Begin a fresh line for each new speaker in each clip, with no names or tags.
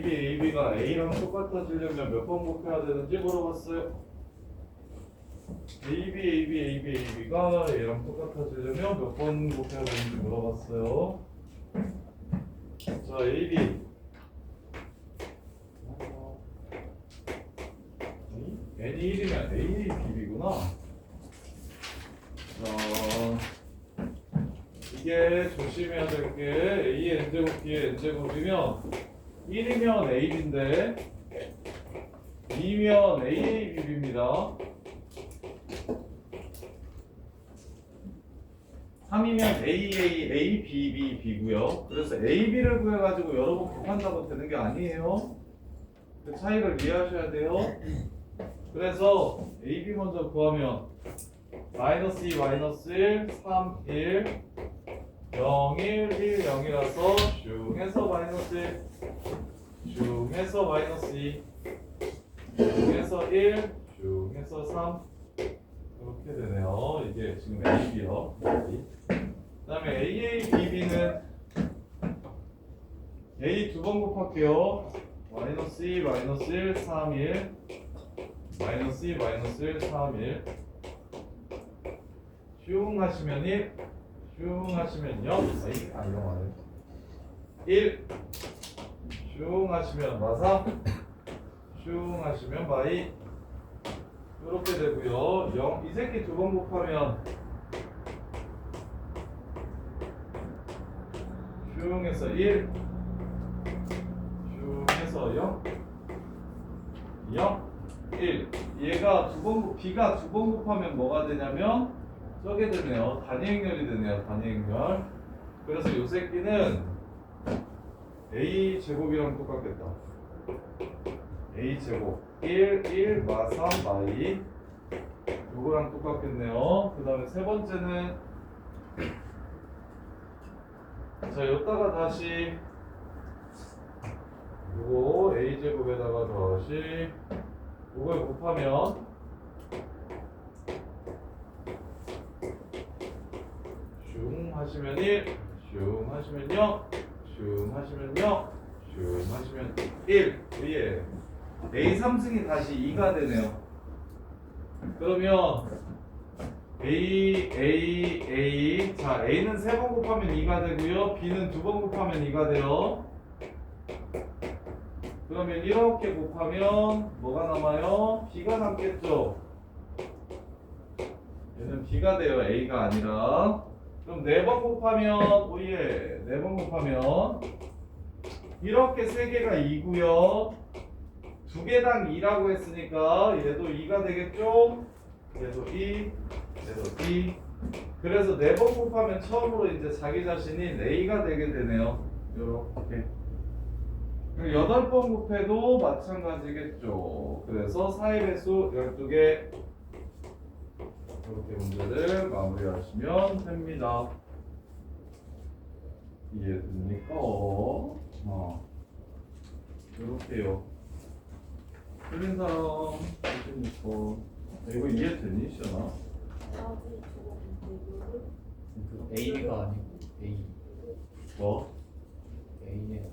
AB가 A랑 똑같아지려면 몇 번 곱해야 되는지 물어봤어요. AB가 A랑 똑같아지려면 몇 번 곱해야 되는지 물어봤어요. 자, AB N이 1이면 A, BB구나. 이게 조심해야 될 게 A N제곱 B의 N제곱이면 1이면 AB인데 2면 AABB입니다. 3이면 AAABBB고요. 그래서 AB를 구해가지고 여러 번 곱한다고 되는 게 아니에요. 그 차이를 이해하셔야 돼요. 그래서 AB 먼저 구하면 마이너스 2, 마이너스 1, 3, 1, 0, 1, 1, 0이라서 슝 해서 마이너스 1, 슝 해서 마이너스 2, 슝 해서 1, 슝 해서 3 이렇게 되네요. 이게 지금 AB요. 그 다음에 AABB는 A 두 번 곱할게요. 마이너스 2, 마이너스 1, 3, 1 마이너스 2, 마이너스 1, 3, 1 슝 하시면 1 슝 하시면 0 1 슝 하시면 마사 슝 하시면 마이 이렇게 되고요. 0 이 새끼 두 번 곱하면 슝해서 1 슝해서 0 0 1 얘가 B가 두 번 곱하면 뭐가 되냐면 저게 되네요. 단위행렬이 되네요. 단위행렬. 그래서 이 새끼는 A 제곱이랑 똑같겠다. A 제곱 1 1 마 3 마이 요거랑 똑같겠네요. 그 다음에 세 번째는 자 여기다가 다시 요거 A 제곱에다가 다시 요걸 곱하면 슝 하시면 1 슝 하시면 0 슝 하시면 0 슝 하시면 1 위에 A 3승이 다시 2가 되네요. 그러면 A 자 A는 3번 곱하면 2가 되고요. B는 2번 곱하면 2가 돼요. 그러면 이렇게 곱하면 뭐가 남아요? B가 남겠죠. 얘는 B가 돼요. A가 아니라. 그럼 4번 곱하면 오예 4번 곱하면 이렇게 3개가 2고요. 2개당 2라고 했으니까 얘도 2가 되겠죠? 얘도 2, 얘도 2. 그래서 4번 곱하면 처음으로 이제 자기 자신이 A가 되게 되네요. 요렇게. 8번 곱해도 마찬가지겠죠. 그래서 4의 배수 12개. 이렇게 문제를 마무리하시면 됩니다. 이해됩니까? 이렇게요. 틀린 사람 있습니까? 이거 이해되니, 시연아?
A가 아니고 A.
뭐?
AM,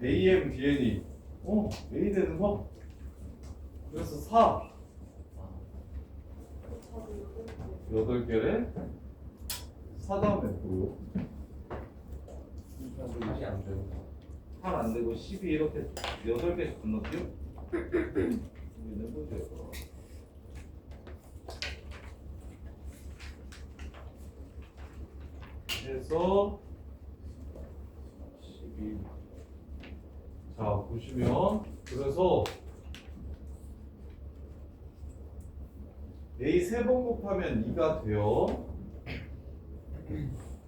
AM, DN이. A 되는 거? 그래서 4. 8개래? 4 다음에 뭐요?
다시 안 돼요.
8 안 되고 12 이렇게 8개씩 건너뛰어? 내보세요. 해서 12. 자, 보시면 그래서 A 3번 곱하면 2가 돼요.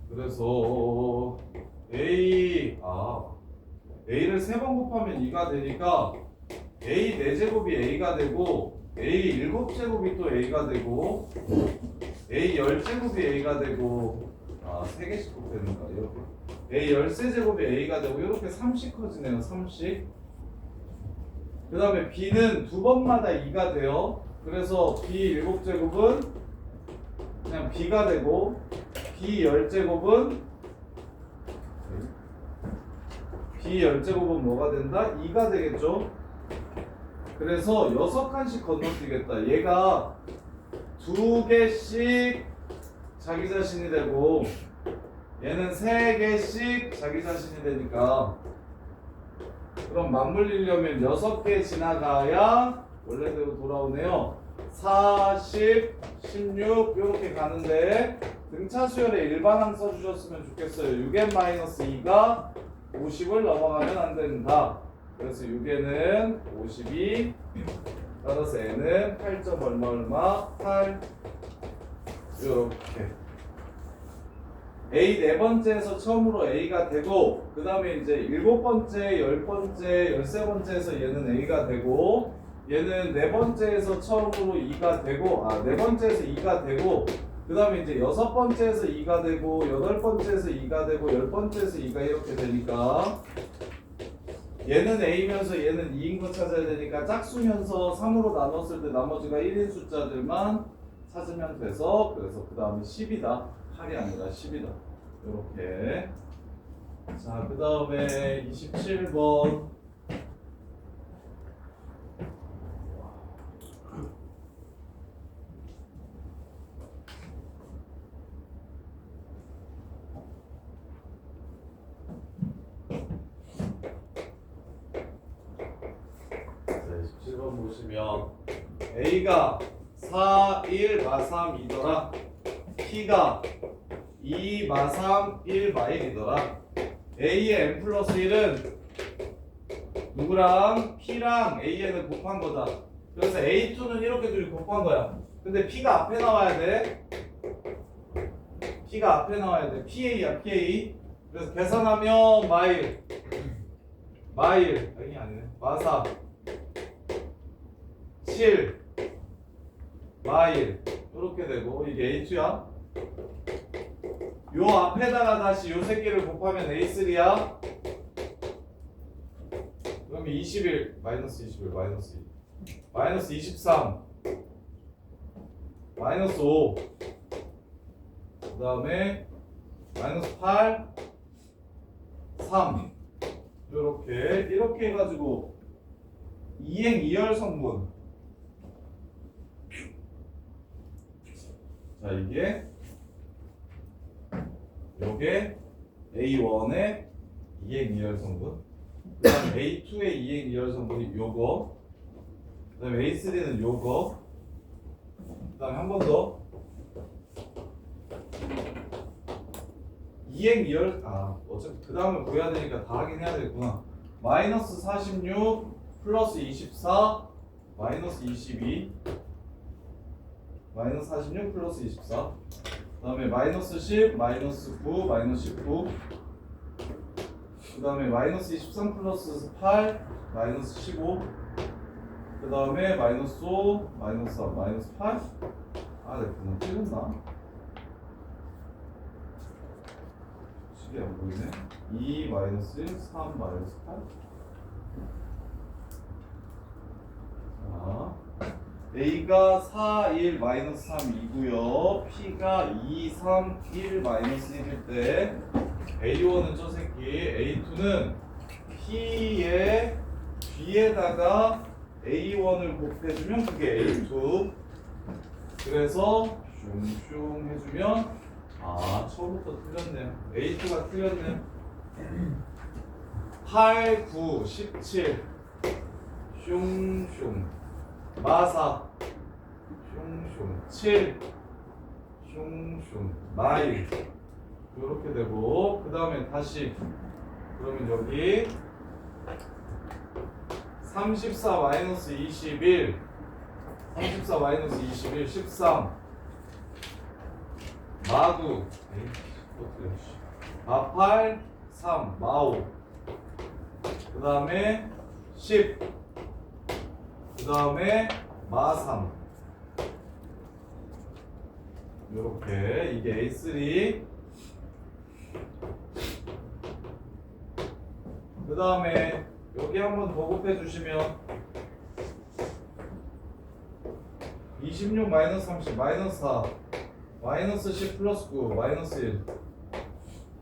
그래서 A를 3번 곱하면 2가 되니까 A 4제곱이 A가 되고 A 7제곱이 또 A가 되고 A 10제곱이 A가 되고 3개씩 곱되는가 이렇게 A 13제곱이 A가 되고 이렇게 3씩 커지네요. 3씩. 그 다음에 B는 두 번마다 2가 돼요. 그래서 B 7제곱은 그냥 B가 되고 B 10제곱은 뭐가 된다? 2가 되겠죠? 그래서 6칸씩 건너뛰겠다. 얘가 2개씩 자기 자신이 되고 얘는 3개씩 자기 자신이 되니까 그럼 맞물리려면 6개 지나가야 원래대로 돌아오네요. 40, 16 이렇게 가는데 등차 수열에 일반항 써주셨으면 좋겠어요. 6n-2가 50을 넘어가면 안 된다. 그래서 6n은 52 따라서 n은 8점 얼마 8 이렇게 A 네 번째에서 처음으로 A가 되고 그 다음에 이제 7번째, 10번째, 13번째에서 얘는 A가 되고 얘는 네 번째에서 처음으로 2가 되고 네 번째에서 2가 되고 그 다음에 이제 6번째에서 2가 되고 8번째에서 2가 되고 10번째에서 2가 이렇게 되니까 얘는 A면서 얘는 2인 거 찾아야 되니까 짝수면서 3으로 나눴을 때 나머지가 1인 숫자들만 찾으면 돼서 그래서 그 다음에 10이다 8이 아니라 10이다 이렇게 자 그 다음에 27번 보시면 A가 4, 1, 마3, 이더라 P가 2, 마3, 1, 마1이더라 A의 n 플러스 1은 누구랑? P랑 AN을 곱한 거다. 그래서 A2는 이렇게 둘이 곱한 거야. 근데 P가 앞에 나와야 돼. P가 앞에 나와야 돼. PA야 PA. 그래서 계산하면 마일 아니 아니네 마4 7 마일 이렇게 되고 이게 A2야. 요 앞에다가 다시 요 새끼를 곱하면 A3야. 그러면 21 마이너스 21 마이너스 2 마이너스 23 마이너스 5 그 다음에 마이너스 8 3 이렇게 해가지고 2행 2열 성분 자 이게 요게 A1의 2행 2열 성분 그 다음 A2의 2행 2열 성분이 요거 그 다음에 A3는 요거 그 다음에 한 번 더 2행 2열 어차피 그 다음을 구해야 되니까 다 하긴 해야 되겠구나 마이너스 46 플러스 24 마이너스 22 마이너스 46 플러스 24 그 다음에 마이너스 10 마이너스 9 마이너스 19 그 다음에 마이너스 23 플러스 8 마이너스 15 그 다음에 마이너스 5 마이너스 3 마이너스 8 내가 그냥 찍었나? 식이 안 보이네 2 마이너스 1 3 마이너스 8 자 A가 4, 1, 마이너스 3이고요. P가 2, 3, 1, 마이너스 1일 때 A1은 저 새끼, A2는 P의 B에다가 A1을 곱해주면 그게 A2. 그래서 슝슝 해주면 처음부터 틀렸네요. A2가 틀렸네요. 8, 9, 17 슝슝 마사 슝슝 7 슝슝 마일 이렇게 되고 그 다음에 다시 그러면 여기 34 마이너스 21 34 마이너스 21 13 마구 마8 3 마5 그 다음에 10 그 다음에 마3 요렇게 이게 A3 그 다음에 여기 한번 더 곱해 주시면 26 마이너스 30 마이너스 4 마이너스 10 플러스 9 마이너스 1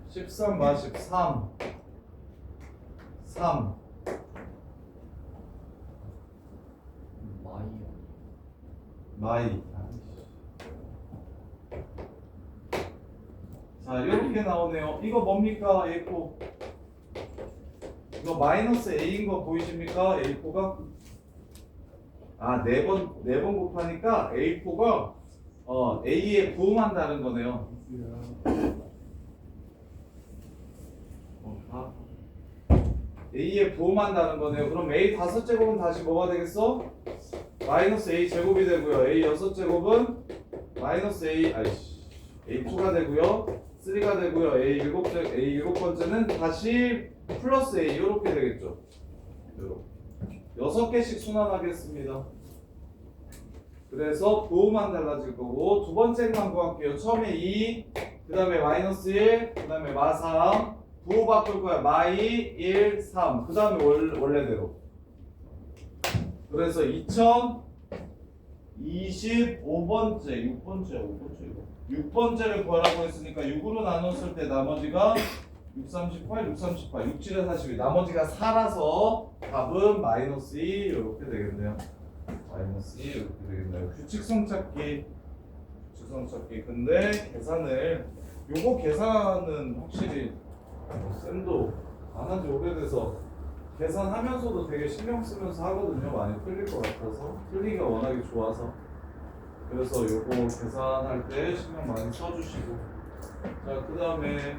13 마 13 3
마이
마이 자 이렇게 나오네요. 이거 뭡니까 A4 이거 마이너스 A인 거 보이십니까 A4가 아 4번 곱하니까 A4가 A에 부음한다는 거네요. A에 부음한다는 거네요. 그럼 A 5제곱은 다시 뭐가 되겠어? 마이너스 A 제곱이 되고요. A 6제곱은 마이너스 A A2가 되고요. 3가 되고요. A 7번째는 다시 플러스 A 이렇게 되겠죠. 요렇게 6개씩 순환하겠습니다. 그래서 부호만 달라질 거고 두 번째만 구할게요. 처음에 2, 그 다음에 마이너스 1, 그 다음에 마 3 부호 바꿀 거야. 마이 1, 3 그 다음에 원래대로. 그래서 2025번째 6번째를 구하라고 했으니까 6으로 나눴을 때 나머지가 6, 38, 6, 38, 6, 7에 42 나머지가 4라서 답은 마이너스 2 이렇게 되겠네요. 마이너스 2 이렇게 되겠네요. 규칙성 찾기 근데 요거 계산은 확실히 쌤도 안 한 지 오래돼서 계산하면서도 되게 신경 쓰면서 하거든요. 많이 틀릴 것 같아서 틀리기가 워낙에 좋아서 그래서 요거 계산할 때 신경 많이 써주시고 자 그 다음에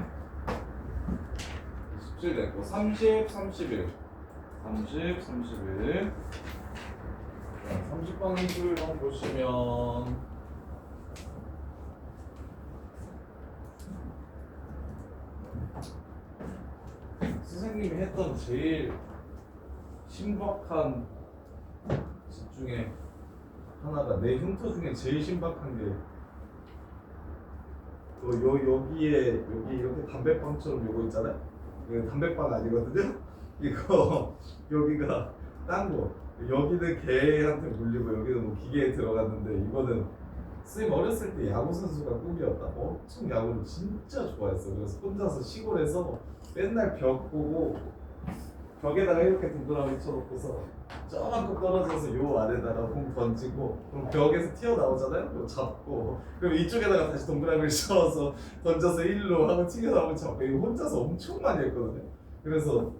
17 됐고 30, 31 30, 31 30번 줄 한번 보시면 선생님이 했던 제일 신박한 집 중에 하나가 내 흉터 중에 제일 신박한 게 여기에 여기 이렇게 담배빵처럼 요거 있잖아요. 이거 담배빵 아니거든요. 이거 여기가 딴 거. 여기는 개한테 물리고 여기는 뭐 기계에 들어갔는데 이거는 쌤 어렸을 때 야구 선수가 꿈이었다. 엄청 야구를 진짜 좋아했어. 그래서 혼자서 시골에서 맨날 벽 보고 벽에다가 이렇게 동그라미 쳐놓고서 저만큼 떨어져서 요 아래다가 공 던지고 그럼 벽에서 튀어나오잖아요. 그럼 잡고 그럼 이쪽에다가 다시 동그라미를 쳐서 던져서 1루 하고 튀겨나오면 잡고 이거 혼자서 엄청 많이 했거든요. 그래서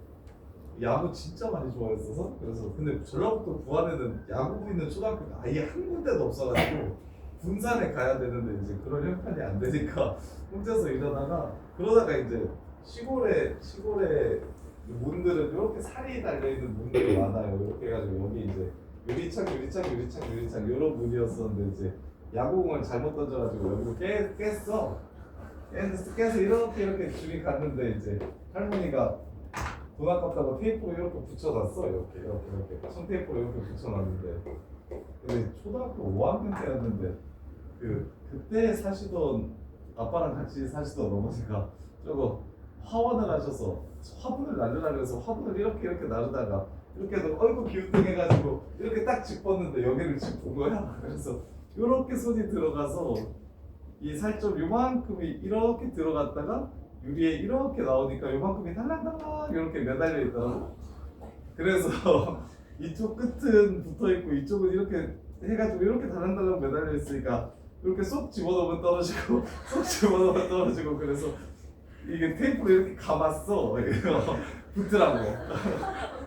야구 진짜 많이 좋아했어서 그래서 근데 전라북도 부안에는 야구부 있는 초등학교가 아예 한 군데도 없어가지고 군산에 가야 되는데 이제 그런 형편이 안 되니까 혼자서 일하다가 그러다가 이제 시골에 문들은 이렇게 살이 달려있는 문들이 많아요. 이렇게 해가지고 여기 이제 유리창 이런 문이었었는데 이제 야구공을 잘못 던져가지고 여기로 깼어. 깨서 이렇게 줄이 갔는데 이제 할머니가 돈 아깝다고 테이프로 이렇게 붙여놨어. 이렇게 손테이프로 이렇게 붙여놨는데 근데 초등학교 5학년 때였는데 그때 사시던 아빠랑 같이 사시던 어머니가 저거 화원을 하셔서 화분을 날려라 그래서 화분을 이렇게 나르다가 이렇게 해서 어이구 기우뚱해가지고 이렇게 딱 짚었는데 여기를 짚은 거야. 그래서 이렇게 손이 들어가서 이 살점 요만큼이 이렇게 들어갔다가 유리에 이렇게 나오니까 요만큼이 달랑달랑 이렇게 매달려 있더라고. 그래서 이쪽 끝은 붙어 있고 이쪽은 이렇게 해가지고 이렇게 달랑달랑 매달려 있으니까 이렇게 쏙 집어넣으면 떨어지고 쏙 집어넣으면 떨어지고 그래서 이게 테이프로 이렇게 감았어. 붙으라고.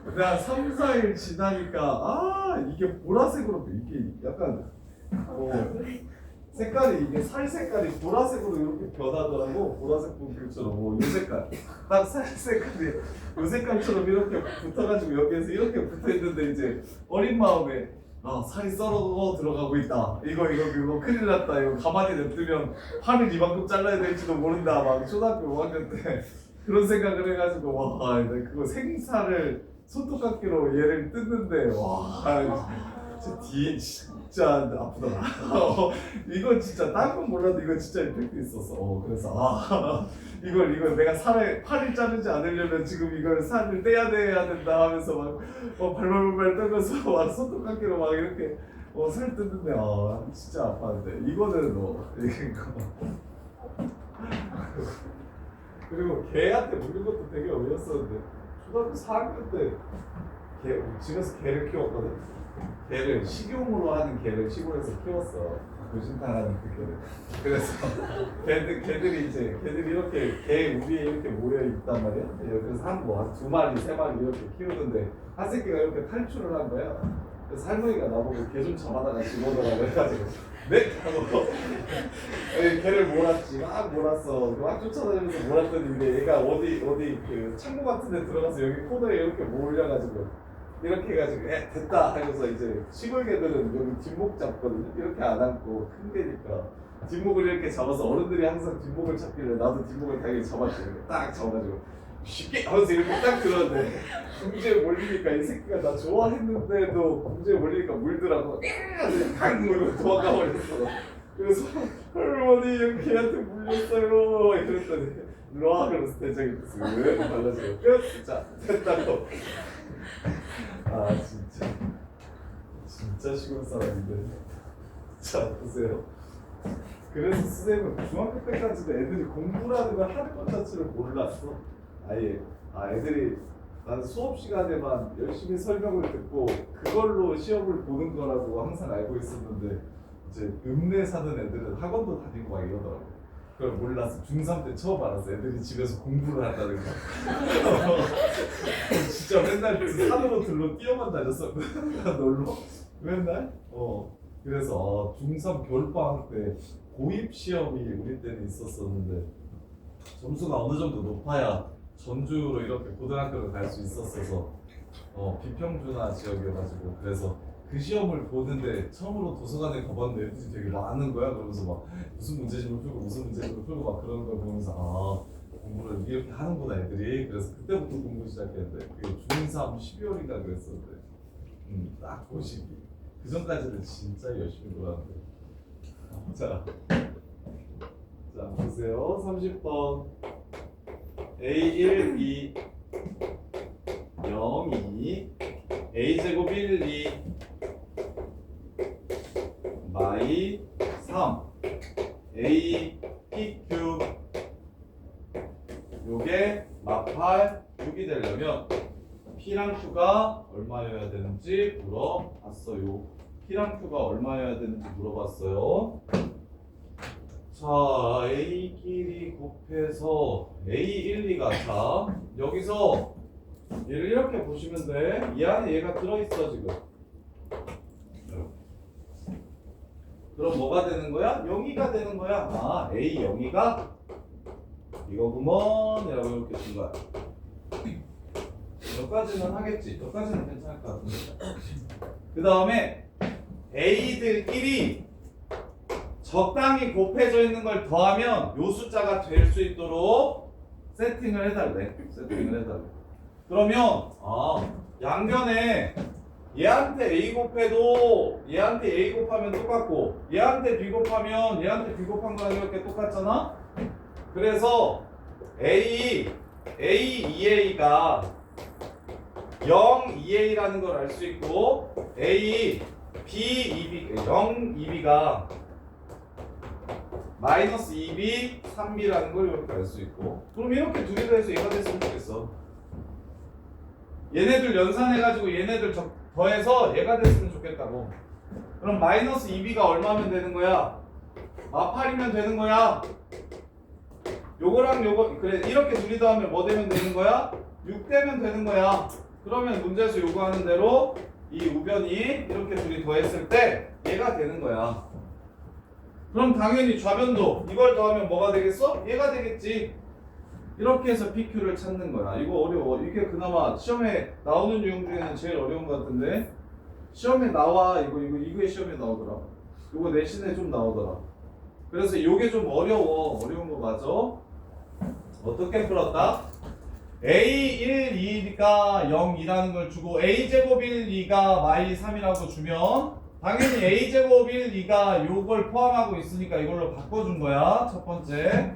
근데 한 3, 4일 지나니까 이게 보라색으로 이게 약간 색깔이 이게 살 색깔이 보라색으로 이렇게 변하더라고. 보라색 분필처럼 요 색깔 딱 살 색깔이 요 색깔처럼 이렇게 붙어가지고 여기에서 이렇게 붙어있는데 이제 어린 마음에 살이 썰어 들어가고 있다. 이거 큰일 났다. 이거 가만히 냅두면 팔을 이만큼 잘라야 될지도 모른다. 막 초등학교 5학년 때 그런 생각을 해가지고 와, 내가 그거 생살을 손톱깎이로 얘를 뜯는데 와, 진짜 아프더라. 이거 진짜 딴 건 몰라도 이거 진짜 임팩트 있었어. 그래서 이걸 내가 팔을 자르지 않으려면 지금 이걸 살을 떼야 된다 하면서 막 발발발 떨면서 막 손톱깎이로 막 이렇게 살 뜯는데 진짜 아팠는데 이거는 이거 그리고 개한테 물린 것도 되게 어이없었는데 초등학교 4학년 때 집에서 개를 키웠거든. 개를 식용으로 하는 개를 시골에서 키웠어. 무신탕하는 그 개를. 그래서 개들이 이렇게 개 우리에 이렇게 모여 있단 말이야. 그래서 한 두 마리, 세 마리 이렇게 키우는데 한 새끼가 이렇게 탈출을 한 거야. 그래서 할머니가 나보고 개 좀 잡아다가 집어넣으라고 해가지고 네? 하고 개를 몰았지. 막 몰았어. 막 쫓아다니면서 몰았더니 이제 얘가 어디 그 창고 같은 데 들어가서 여기 코너에 이렇게 몰려가지고 이렇게 해가지고 됐다 하면서 이제 시골 개들은 여기 뒷목 잡거든요. 이렇게 안 안고 큰 개니까 뒷목을 이렇게 잡아서 어른들이 항상 뒷목을 잡길래 나도 뒷목을 당연히 잡았지. 딱 잡아가지고 쉽게 하면서 이렇게 딱 들었는데 궁지에 몰리니까 이 새끼가 나 좋아했는데도 궁지에 몰리니까 물더라고. 강 물고 도망가 버렸어. 그래서 할머니 여기 걔한테 물렸어요 이랬더니 일로와 그래서 대장이 쓱 발라주고 끝. 자 됐다고. 진짜 시골 사람인데. 자 보세요. 그래서 선생님은 중학교 때까지도 애들이 공부라는 걸 하는 것 자체를 몰랐어. 아예 애들이 나는 수업 시간에만 열심히 설명을 듣고 그걸로 시험을 보는 거라고 항상 알고 있었는데 이제 읍내 사는 애들은 학원도 다니고 막 이러더라고. 그걸 몰랐어. 중3 때 처음 알았어. 애들이 집에서 공부를 한다는 거. 진짜 맨날 산으로 들로 뛰어만 다녔었거든. 놀러 맨날. 그래서 중3 겨울방학 때 고입 시험이 우리 때는 있었었는데 점수가 어느 정도 높아야 전주로 이렇게 고등학교를 갈 수 있었어서 비평준화 지역이어가지고 그래서 그 시험을 보는데 처음으로 도서관에 가봤는데 애들이 되게 많은 거야. 그러면서 막 무슨 문제집을 풀고 막 그러는 걸 보면서 공부를 이렇게 하는구나 애들이. 그래서 그때부터 공부 시작했는데 그게 중3 12월인가 그랬었는데 딱 그 시기. 그 전까지는 진짜 열심히 놀았는데. 자 보세요. 30번 A1, 2, 0, 2 A제곱 1, 2 마이 3 A, PQ 요게 마팔 6이 되려면 P랑 Q가 얼마여야 되는지 물어봤어요. P랑 Q가 얼마여야 되는지 물어봤어요. 자, A끼리 곱해서 A1, 2가 자 여기서 얘를 이렇게 보시면 돼. 이 안에 얘가 들어있어 지금. 그럼 뭐가 되는 거야? 0이가 되는 거야. A 0이가 이거구먼 이라고 이렇게 준 거야. 여기까지는 하겠지. 여기까지는 괜찮을 것 같은데. 그 다음에 A들끼리 적당히 곱해져 있는 걸 더하면 요 숫자가 될 수 있도록 세팅을 해달래. 그러면 양변에 얘한테 A 곱해도 얘한테 A 곱하면 똑같고 얘한테 B 곱하면 얘한테 B 곱한 거랑 이렇게 똑같잖아. 그래서 A 2A가 0 2A라는 걸 알 수 있고 A B 2B 0 2B가 마이너스 2B 3B라는 걸 이렇게 알 수 있고. 그럼 이렇게 두 개 더해서 얘가 됐으면 좋겠어. 얘네들 연산해가지고 얘네들 더해서 얘가 됐으면 좋겠다고. 그럼 마이너스 2B가 얼마면 되는 거야? 마팔이면 되는 거야. 요거랑 요거 그래 이렇게 둘이 더하면 뭐 되면 되는 거야? 6 되면 되는 거야. 그러면 문제에서 요구하는 대로 이 우변이 이렇게 둘이 더했을 때 얘가 되는 거야. 그럼 당연히 좌변도 이걸 더하면 뭐가 되겠어? 얘가 되겠지. 이렇게 해서 PQ를 찾는 거야. 이거 어려워. 이게 그나마 시험에 나오는 유형 중에는 제일 어려운 것 같은데 시험에 나와. 이거 시험에 나오더라. 이거 내신에 좀 나오더라. 그래서 이게 좀 어려워. 어려운 거 맞아? 어떻게 풀었다? A1, 2가 0, 2라는 걸 주고 A제곱 1, 2가 마이 3이라고 주면 당연히 A제곱 1, 2가 요걸 포함하고 있으니까 이걸로 바꿔준 거야. 첫 번째.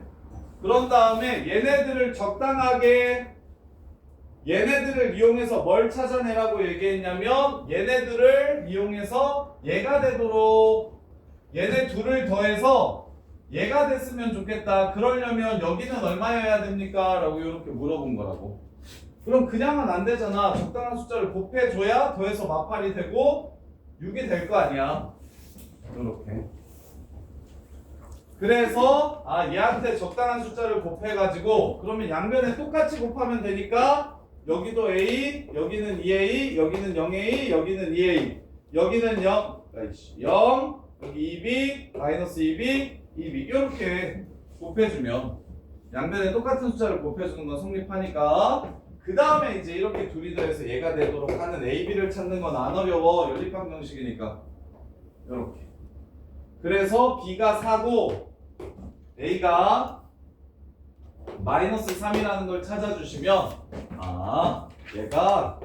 그런 다음에 얘네들을 적당하게 얘네들을 이용해서 뭘 찾아내라고 얘기했냐면 얘네들을 이용해서 얘가 되도록 얘네 둘을 더해서 얘가 됐으면 좋겠다. 그러려면 여기는 얼마여야 됩니까? 라고 이렇게 물어본 거라고. 그럼 그냥은 안 되잖아. 적당한 숫자를 곱해줘야 더해서 마팔이 되고 6이 될 거 아니야. 이렇게. 그래서 얘한테 적당한 숫자를 곱해가지고 그러면 양변에 똑같이 곱하면 되니까 여기도 A, 여기는 2A, 여기는 0A, 여기는 2A, 여기는 0, 0, 여기 2B, 마이너스 2B, 2B 이렇게 곱해주면 양변에 똑같은 숫자를 곱해주는 건 성립하니까 그 다음에 이제 이렇게 둘이 더해서 얘가 되도록 하는 AB를 찾는 건 안 어려워. 연립방 정식이니까 이렇게. 그래서 B가 4고 A가 마이너스 3이라는 걸 찾아주시면 얘가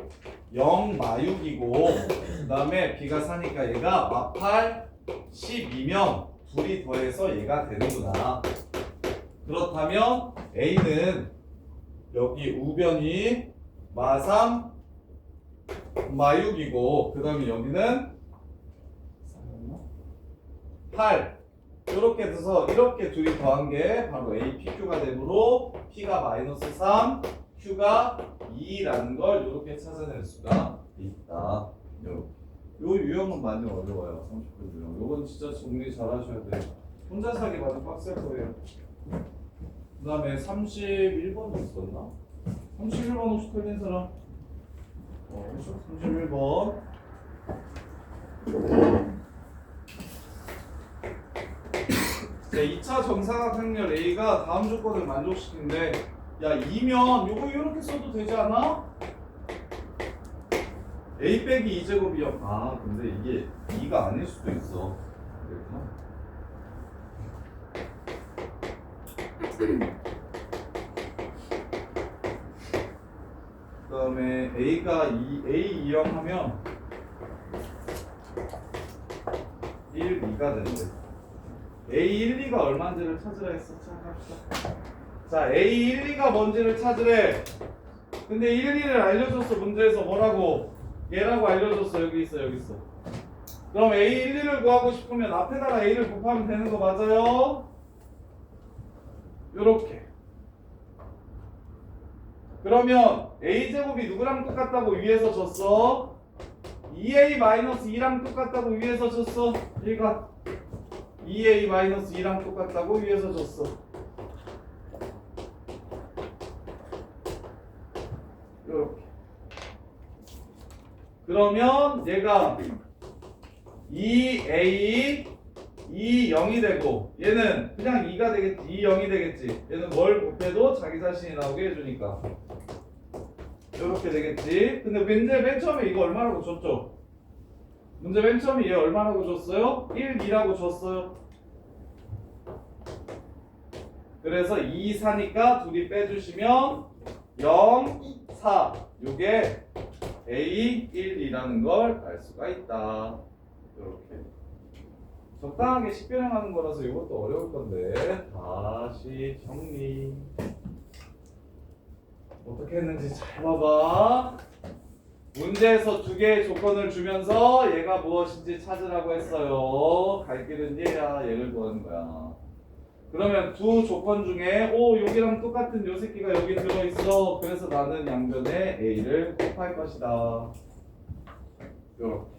0 마육이고 그 다음에 B가 4니까 얘가 마팔 12면 둘이 더해서 얘가 되는구나. 그렇다면 A는 여기 우변이 마3 마6이고 그 다음에 여기는 8 이렇게 돼서 이렇게 둘이 더한 게 바로 A, PQ가 되므로 P가 마이너스 3, Q가 2라는 걸 이렇게 찾아낼 수가 있다. 요 유형은 많이 어려워요. 30분 유형. 요건 진짜 정리 잘 하셔야 돼요. 혼자 사기 많이 빡셀 거예요. 그 다음에 31번 있었나? 31번 혹시 틀린 사람? 31번. 네, 2차 정사각형렬 A가 다음 조건을 만족시키는데 야 2면 요거 이렇게 써도 되지 않아? A 빼기 2제곱이요. 근데 이게 2가 아닐 수도 있어. 그 다음에 A가 A 2형 하면 1, 2가 되는데 A 1, 2가 얼마인지를 찾으라 했어. 합시다. 자, A 1, 2가 뭔지를 찾으래. 근데 1, 2를 알려줬어. 문제에서 뭐라고? 얘라고 알려줬어. 여기 있어, 여기 있어. 그럼 A 1, 2를 구하고 싶으면 앞에다가 A를 곱하면 되는 거 맞아요? 요렇게. 그러면 A제곱이 누구랑 똑같다고 위에서 줬어? 2A-2랑 똑같다고 위에서 줬어. 얘가 2A-2랑 똑같다고 위에서 줬어. 요렇게. 그러면 얘가 2A 2, 0이 되고 얘는 그냥 2가 되겠지. 2, 0이 되겠지. 얘는 뭘 곱해도 자기 자신이 나오게 해주니까 이렇게 되겠지. 근데 문제 맨 처음에 이거 얼마라고 줬죠? 문제 맨 처음에 얘 얼마라고 줬어요? 1, 2라고 줬어요. 그래서 2, 4니까 둘이 빼주시면 0, 4 요게 A, 1, 2라는 걸 알 수가 있다. 이렇게 적당하게 식변형하는 거라서 이것도 어려울 건데 다시 정리. 어떻게 했는지 잘 봐봐. 문제에서 두 개의 조건을 주면서 얘가 무엇인지 찾으라고 했어요. 갈 길은 얘야. 얘를 구하는 거야. 그러면 두 조건 중에 여기랑 똑같은 요 새끼가 여기 들어있어. 그래서 나는 양변에 A를 곱할 것이다. 요렇게.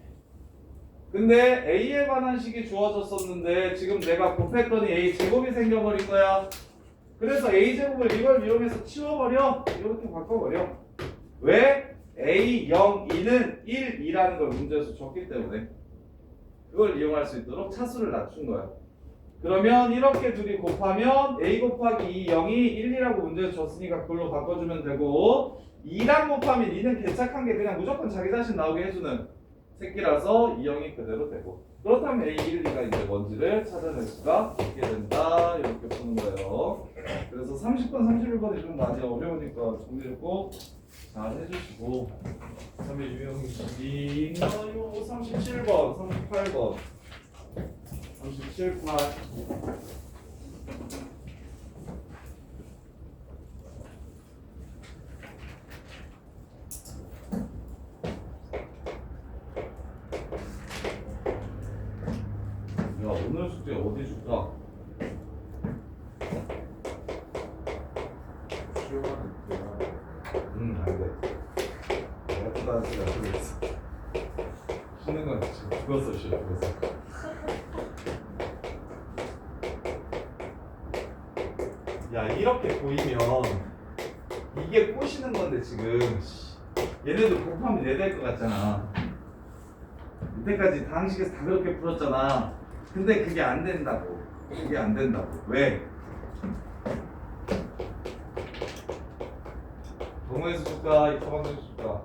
근데 A에 관한 식이 주어졌었는데 지금 내가 곱했더니 A 제곱이 생겨버린 거야. 그래서 A 제곱을 이걸 이용해서 치워버려. 이렇게 바꿔버려. 왜? A, 0, 2는 1, 2라는 걸 문제에서 줬기 때문에 그걸 이용할 수 있도록 차수를 낮춘 거야. 그러면 이렇게 둘이 곱하면 A 곱하기 2, 0이 1이라고 문제에서 줬으니까 그걸로 바꿔주면 되고 2랑 곱하면 2는 개착한 게 그냥 무조건 자기 자신 나오게 해주는 새끼라서 2형이 그대로 되고 그렇다면 A, 1, 2가 이제 뭔지를 찾아낼 수가 있게 된다. 이렇게 푸는 거예요. 그래서 30번, 31번이 좀 많이 어려우니까 정리를 꼭 잘 해주시고 그다음에 유형이 37번, 38번 37, 8 37, 숙제 어디 줄까?
수요하는
안돼. 내가 또다시가 그랬어. 쉬는 건 지금 죽었어 죽었어. 야 이렇게 보이면 이게 꼬시는 건데 지금 얘네도 곱하면 4될 것 같잖아. 이때까지 당식에서 다 그렇게 풀었잖아. 근데 그게 안 된다고. 그게 안 된다고. 왜? 동호회수 줄까? 이차방정수 줄까?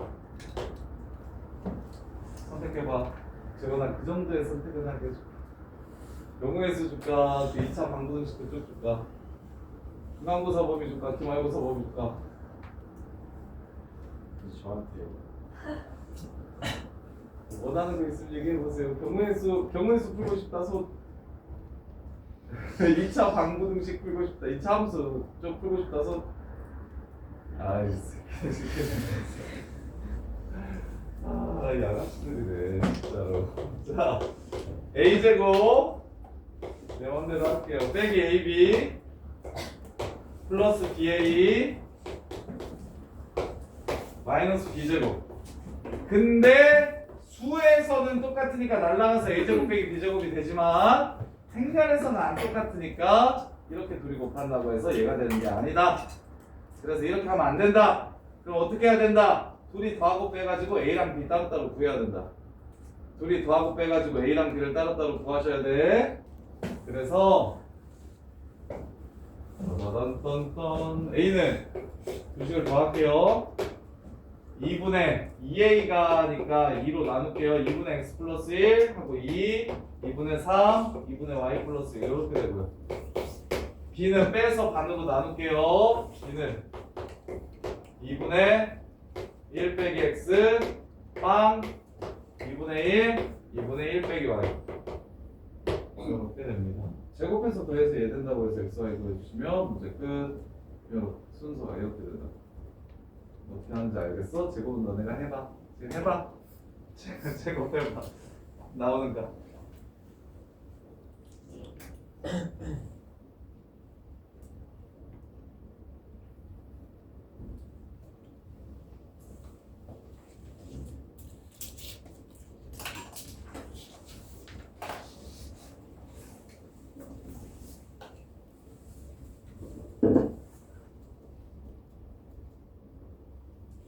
선택해봐. 재원아 그 정도의 선택은 하게 해줄까? 동호회수 줄까? 그 2차 방정식도 쭉 줄까? 중간고사 범위 줄까? 기말고사 범위 줄까?
저한테요.
원하는 거 있으면 얘기해보세요. 경우의 수 풀고 싶다 손. 2차 방구등식 풀고 싶다. 2차 함수 좀 풀고 싶다 손. 아이 양아치들이네 진짜로. 자 a제곱 내 맘대로 할게요. 빼기 ab 플러스 ba 마이너스 b제곱. 근데 수에서는 똑같으니까 날라가서 a제곱 빼기 b제곱이 되지만 생간에서는 안 똑같으니까 이렇게 둘이 곱한다고 해서 얘가 되는 게 아니다. 그래서 이렇게 하면 안 된다. 그럼 어떻게 해야 된다? 둘이 더하고 빼가지고 a랑 b 따로따로 구해야 된다. 둘이 더하고 빼가지고 a랑 b를 따로따로 구하셔야 돼. 그래서 딴딴딴 a는 두 식을 더할게요. 2분의 2a가니까 2로 나눌게요. 2분의 x 플러스 1 하고 2분의 3, 2분의 y 플러스 1 이렇게 되고요. b는 빼서 반으로 나눌게요. b는 2분의 1 빼기 x 빵 2분의 1, 2분의 1 빼기 y 이렇게 됩니다. 제곱해서 더해서 얘 된다고 해서 x, y 더해주시면 문제 끝. 이렇게 순서가 이렇게 된다. 어떻게 하는지 알겠어? 제곱은 너네가 해봐. 지금 해봐. 제곱 해봐. 나오는가?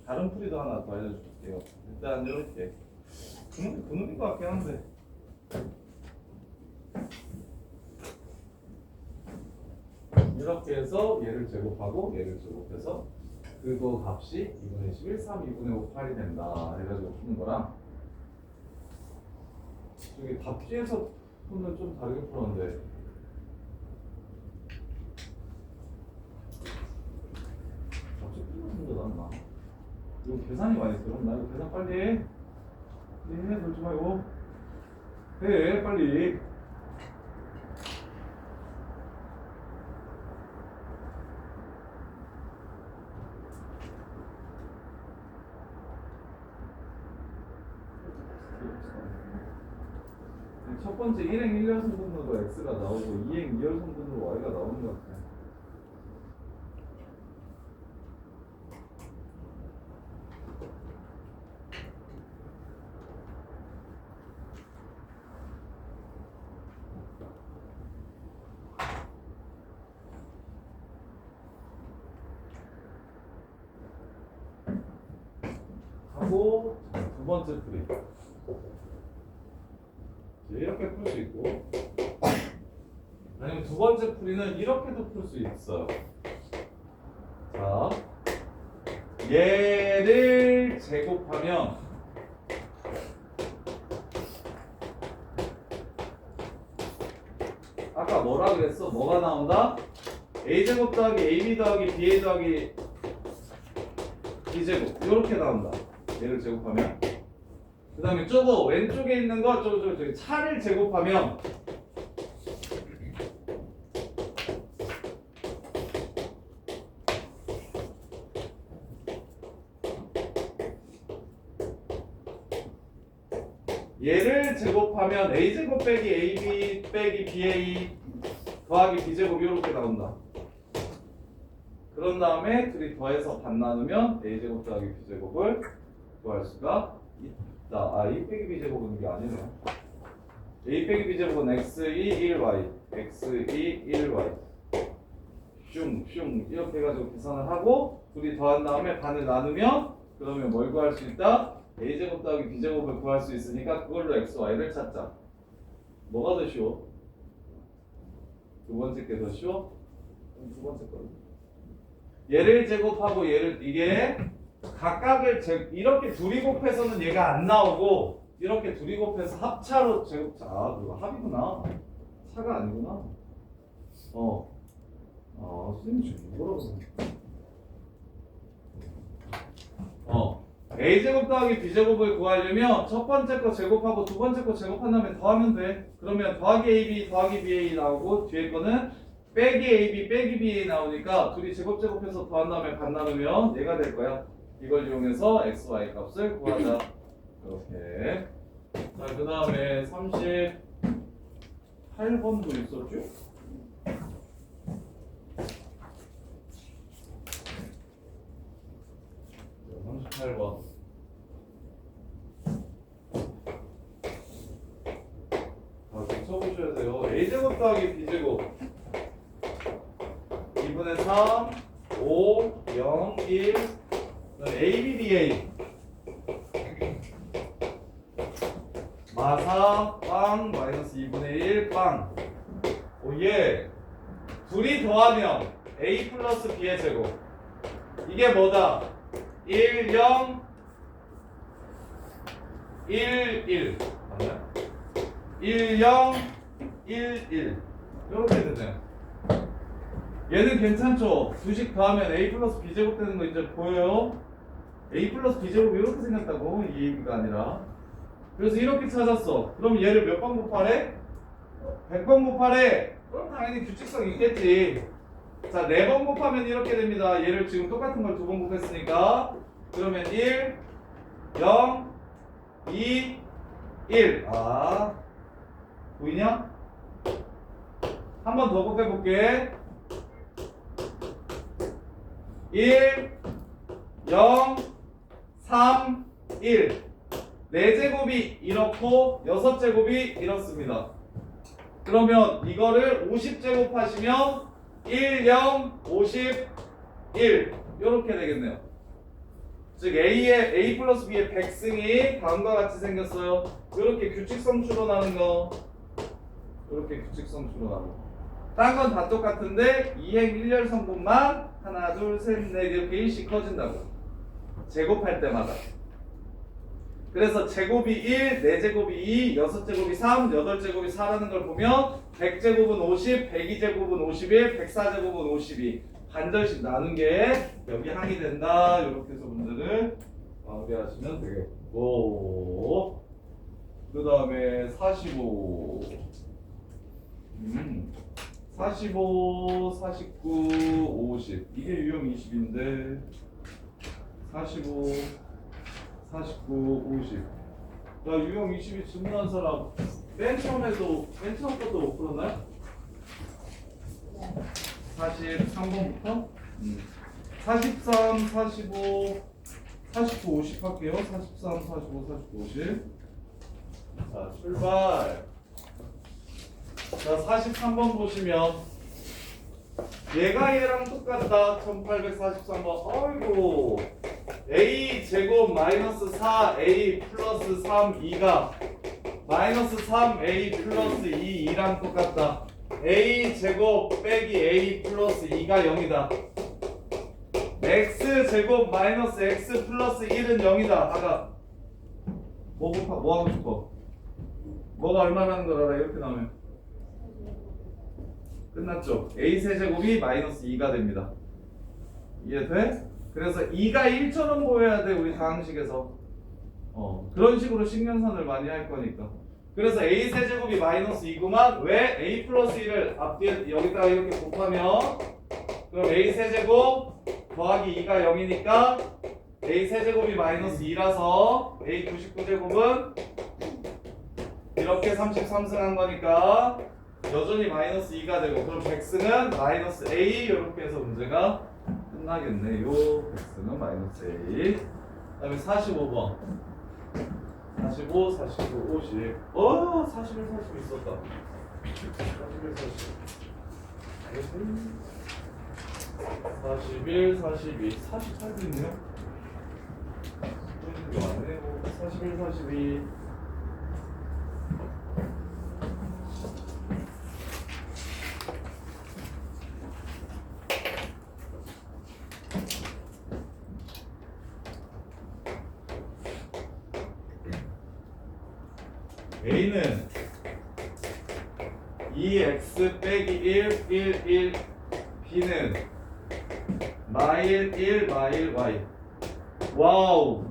다른 풀이도 하나 더 알려줄게요. 일단 이렇게 분홍인 것 같긴 한데 이렇게 해서 얘를 제곱하고 얘를 제곱해서 그거 값이 2분의 11, 3, 2분의 5, 8이 된다 해가지고 푸는 거랑 저기 답지에서 푸는 좀 다르게 풀었는데 답지 푸는 문제가 안 나. 이거 계산이 많이 들어. 나 이거 계산 빨리 해. 해, 놀지 말고. 해, 빨리. 첫 번째 1행 1열 성분으로 x가 나오고 2행 2열 성분으로 y가 나오는 것 같아. 하고 두 번째 풀이 이렇게 풀 수 있고 아니면 두 번째 풀이는 이렇게도 풀 수 있어요. 자, 얘를 제곱하면 아까 뭐라 그랬어? 뭐가 나온다? a제곱 더하기 ab 더하기 ba 더하기 b제곱 이렇게 나온다. 얘를 제곱하면 그 다음에 저거 왼쪽에 있는 거 저기 차를 제곱하면 얘를 제곱하면 a제곱 빼기 ab 빼기 ba 더하기 b제곱 이렇게 나온다. 그런 다음에 둘이 더해서 반 나누면 a제곱 더하기 b제곱을 구할 수가 있다. a 빼기 b제곱은 이게 아니네요. a 빼기 b제곱은 x2 1y x2 1y 슝 이렇게 해가지고 계산을 하고 둘이 더한 다음에 반을 나누면 그러면 뭘 구할 수 있다? a제곱 더하기 b제곱을 구할 수 있으니까 그걸로 x, y를 찾자. 뭐가 더 쉬워? 두 번째 게 더 쉬워? 두 번째 거. 얘를 제곱하고 얘를 이게 각각을 이렇게 둘이 곱해서는 얘가 안 나오고 이렇게 둘이 곱해서 합차로 제곱차. 아, 그거 합이구나. 차가 아니구나. 선생님 지금 뭐라고 a제곱 더하기 b제곱을 구하려면 첫 번째 거 제곱하고 두 번째 거 제곱한 다음에 더하면 돼. 그러면 더하기 ab 더하기 ba 나오고 뒤에 거는 빼기 ab 빼기 ba 나오니까 둘이 제곱해서 더한 다음에 반 나누면 얘가 될 거야. 이걸 이용해서 x, y 값을 구하자. 이렇게. 자, 그 다음에 38번도 있었죠? 38번. 좀 쳐보셔야 돼요. a제곱 더하기 b제곱 2분의 3, 5, 0, 1 a, b, ba 마사, 빵, 마이너스 2분의 1, 빵. 오예. 둘이 더하면 a 플러스 b의 제곱. 이게 뭐다? 1, 0, 1, 1 맞나요? 1, 0, 1, 1 이렇게 되네요. 얘는 괜찮죠? 두식 더하면 a 플러스 b제곱 되는 거 이제 보여요? a 플러스 b제곱이 이렇게 생겼다고 이 얘기가 아니라. 그래서 이렇게 찾았어. 그럼 얘를 몇 번 곱하래? 100번 곱하래. 그럼 당연히 규칙성 있겠지. 자, 4번 곱하면 이렇게 됩니다. 얘를 지금 똑같은 걸 2번 곱했으니까. 그러면 1, 0, 2, 1. 아, 보이냐? 한 번 더 곱해볼게. 1, 0, 3, 1. 4제곱이 이렇고 6제곱이 이렇습니다. 그러면 이거를 50제곱 하시면 1, 0, 51 이렇게 되겠네요. 즉 A 플러스 B의 백승이 다음과 같이 생겼어요. 이렇게 규칙성 추론하는 거. 이렇게 규칙성 추론하는 거. 딴 건 다 똑같은데 이행 1열 성분만 하나, 둘, 셋, 넷 이렇게 1씩 커진다고. 제곱할 때마다. 그래서 제곱이 1, 4제곱이 2, 6제곱이 3, 8제곱이 4라는 걸 보면 100제곱은 50, 102제곱은 51, 104제곱은 52 반절씩 나눈 게 여기 항이 된다. 이렇게 해서 문제를 마무리하시면 되겠고 그 다음에 45 45, 49, 50 이게 유형 20인데 45 49, 50. 나 유형 20이 질문한 사람 맨 처음 것도 못 풀었나요? 43번부터? 43, 45, 49, 50 할게요. 43, 45, 49, 50. 자, 출발. 자, 43번 보시면 얘가 얘랑 똑같다. 1843번. 어이구. a 제곱 마이너스 4a 플러스 3 2가 마이너스 3a 플러스 2 2랑 똑같다. a 제곱 빼기 a 플러스 2가 0이다. x 제곱 마이너스 x 플러스 1은 0이다. 아까 뭐 하고 싶어? 뭐가 얼마라는 걸 알아? 이렇게 나오면 끝났죠. a 세제곱이 마이너스 2가 됩니다. 이해돼? 그래서 2가 1처럼 보여야 돼. 우리 다항식에서 그런 식으로 식면선을 많이 할 거니까. 그래서 a 세제곱이 마이너스 2구만. 왜? a 플러스 1을 앞뒤에 여기다가 이렇게 곱하면 그럼 a 세제곱 더하기 2가 0이니까 a 세제곱이 마이너스 2라서 a 99제곱은 이렇게 33승한 거니까 여전히 마이너스 2가 되고 그럼 100승은 마이너스 A 이렇게 해서 문제가 끝나겠네. 요 100승은 마이너스 A. 그 다음에 45번 45, 49, 50 41, 40 있었다. 41, 40 41, 42, 48도 있네요. 이거 안 해요. 41, 42 A는 2x 빼기 1, 1, 1 B는 마일 1, 마일 Y 와우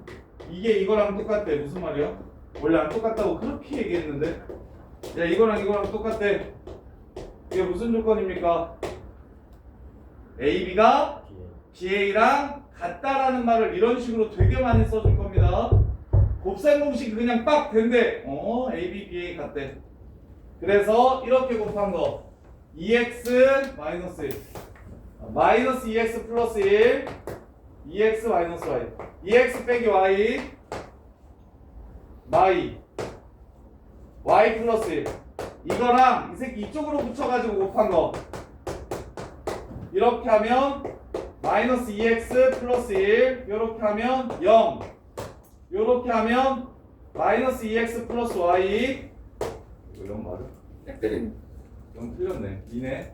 이게 이거랑 똑같대. 무슨 말이야? 원래 안 똑같다고 그렇게 얘기했는데 야 이거랑 이거랑 똑같대. 이게 무슨 조건입니까? A, B가 BA랑 같다라는 말을 이런 식으로 되게 많이 써줄 겁니다. 곱셈 공식 그냥 빡 된대. A, B, BA 같대. 그래서 이렇게 곱한 거 2x 마이너스 1 마이너스 2x 플러스 1 2x 마이너스 y 2x 빼기 y 마이 y 플러스 1 이거랑 이 새끼 이쪽으로 붙여가지고 곱한 거 이렇게 하면 마이너스 2x 플러스 1 이렇게 하면 0 이렇게 하면 마이너스 2x 플러스 y 이거 0 맞아? 0 틀렸네 2네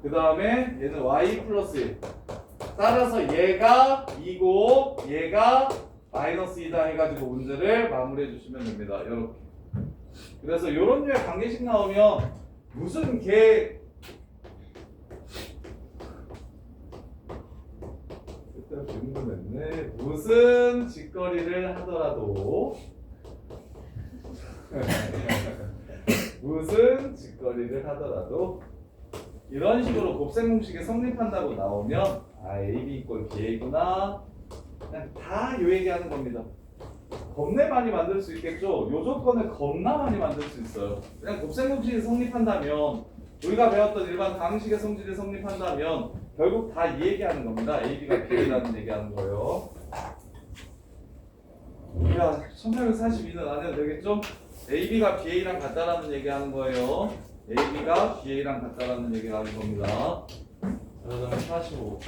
그 다음에 얘는 y 플러스 1 따라서 얘가 2고 얘가 마이너스 2다 해가지고 문제를 마무리해 주시면 됩니다. 이렇게. 그래서 이런 류의 관계식 나오면 무슨 개 쓸데없이 흥분했네. 무슨 짓거리를 하더라도 무슨 짓거리를 하더라도 이런 식으로 곱셈 공식이 성립한다고 나오면 AB 이꼴 BA구나 그냥 다 요 얘기하는 겁니다. 겁내 많이 만들 수 있겠죠? 요 조건을 겁나 많이 만들 수 있어요. 그냥 곱셈 공식이 성립한다면 우리가 배웠던 일반 다항식의 성질이 성립한다면 결국 다 이 얘기하는 겁니다. AB가 BA라는 얘기하는 거예요. 야 1842는 안 해도 되겠죠? AB가 BA랑 같다라는 얘기하는 거예요. AB가 BA랑 같다라는 얘기를 하는 겁니다. 그 다음에 45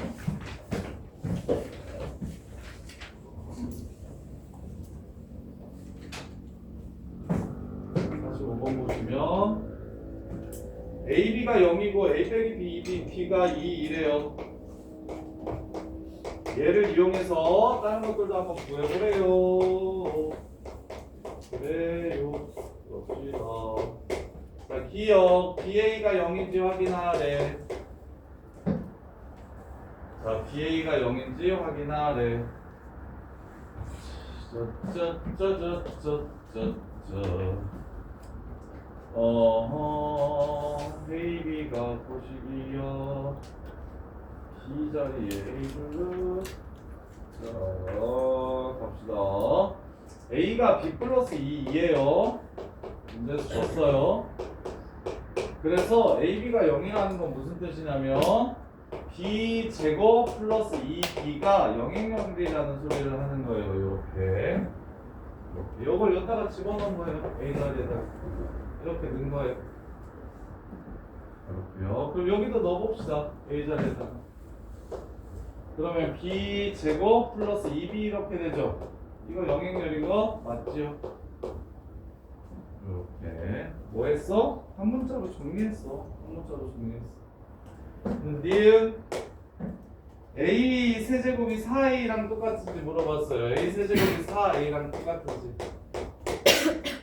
45번 보시면 AB가 0이고 A 빼기 B, B가 2 이래요. 얘를 이용해서 다른 것들도 한번 구해보래요. 그래요. 그렇습니다. 자, 기억 BA가 0인지 확인하래. 자, BA가 0인지 확인하래. AB가 거식이야. B 자리에 A를 자, 갑시다. A가 B 플러스 2예요. 문제에서 줬어요. 그래서 AB가 0이라는 건 무슨 뜻이냐면 B 제곱 플러스 2B가 영행연비라는 소리를 하는 거예요. 이렇게 이걸 여기다가 집어넣은 거예요. A 자리에다가 이렇게 넣은 거예요. 이렇게요. 그럼 여기도 넣어봅시다. A 자리에다가. 그러면 B 제곱 플러스 2B 이렇게 되죠. 이거 영행열인 거 맞죠? 이렇게 뭐 했어? 한 문자로 정리했어. 한 문자로 정리했어. 니은 A 세제곱이 4A랑 똑같은지 물어봤어요. A 세제곱이 4A랑 똑같은지.